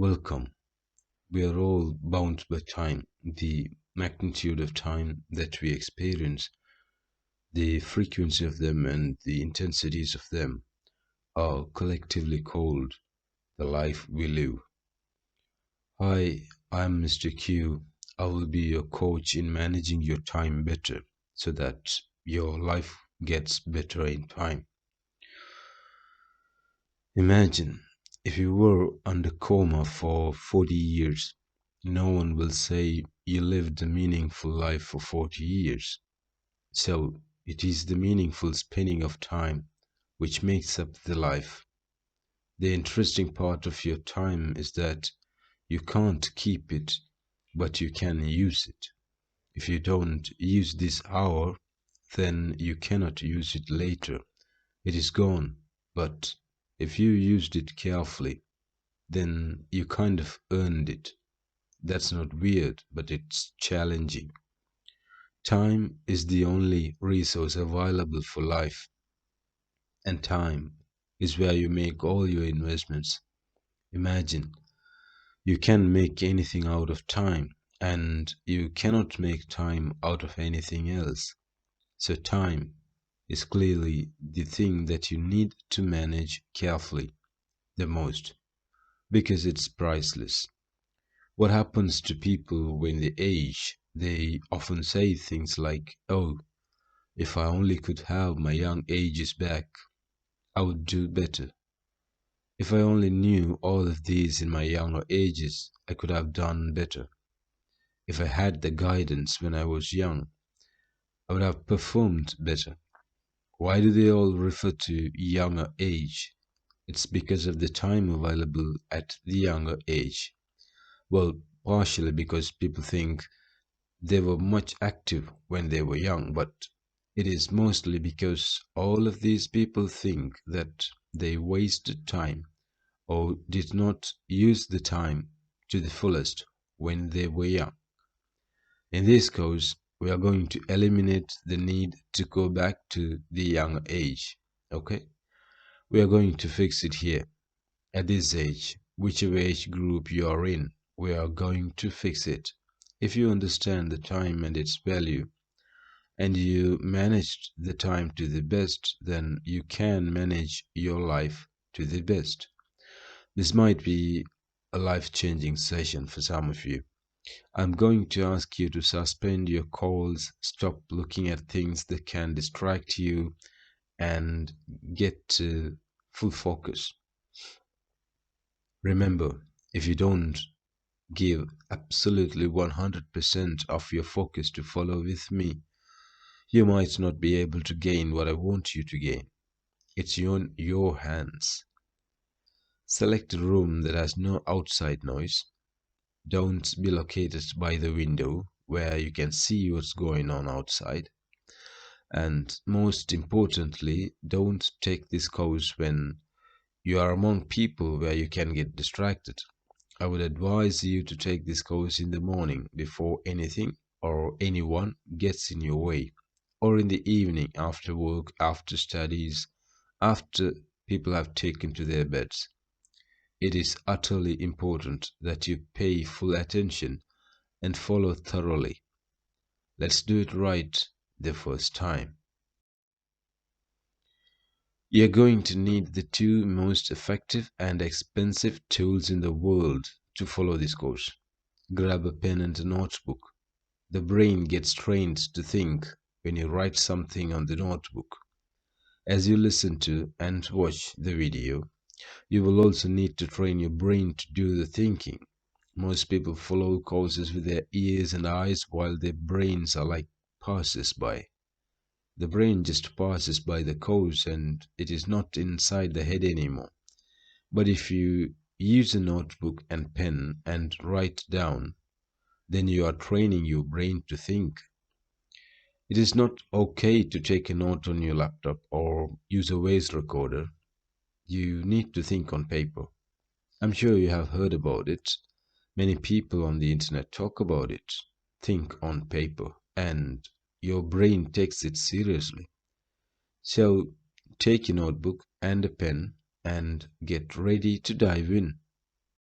Welcome. We are all bound by time. The magnitude of time that we experience, the frequency of them, and the intensities of them are collectively called the life we live. Hi, I'm Mr. Q. I will be your coach in managing your time better so that your life gets better in time. Imagine if you were under coma for 40 years. No one will say you lived a meaningful life for 40 years. So it is the meaningful spending of time which makes up the life. The interesting part of your time is that you can't keep it, but you can use it. If you don't use this hour, then you cannot use it later. It is gone. But if you used it carefully, then you kind of earned it. That's not weird, but it's challenging. Time is the only resource available for life, and time is where you make all your investments. Imagine you can make anything out of time, and you cannot make time out of anything else. So, time is clearly the thing that you need to manage carefully the most because it's priceless. What happens to people when they age? They often say things like, "Oh, if I only could have my young ages back, I would do better. If I only knew all of these in my younger ages, I could have done better. If I had the guidance when I was young, I would have performed better." Why do they all refer to younger age? It's because of the time available at the younger age. Well, partially because people think they were much active when they were young, but it is mostly because all of these people think that they wasted time or did not use the time to the fullest when they were young. In this course, we are going to eliminate the need to go back to the younger age. Okay? We are going to fix it here. At this age, whichever age group you are in, we are going to fix it. If you understand the time and its value, and you managed the time to the best, then you can manage your life to the best. This might be a life-changing session for some of you. I'm going to ask you to suspend your calls, stop looking at things that can distract you, and get to full focus. Remember, if you don't give absolutely 100% of your focus to follow with me, you might not be able to gain what I want you to gain. It's in your hands. Select a room that has no outside noise. Don't be located by the window where you can see what's going on outside. And most importantly, don't take this course when you are among people where you can get distracted. I would advise you to take this course in the morning before anything or anyone gets in your way, or in the evening after work, after studies, after people have taken to their beds. It is utterly important that you pay full attention and follow thoroughly. Let's do it right the first time. You're going to need the two most effective and expensive tools in the world to follow this course. Grab a pen and a notebook. The brain gets trained to think when you write something on the notebook. As you listen to and watch the video, you will also need to train your brain to do the thinking. Most people follow courses with their ears and eyes while their brains are like passes by. The brain just passes by the course and it is not inside the head anymore. But if you use a notebook and pen and write down, then you are training your brain to think. It is not okay to take a note on your laptop or use a voice recorder. You need to think on paper. I'm sure you have heard about it. Many people on the internet talk about it. Think on paper, and your brain takes it seriously. So take a notebook and a pen and get ready to dive in.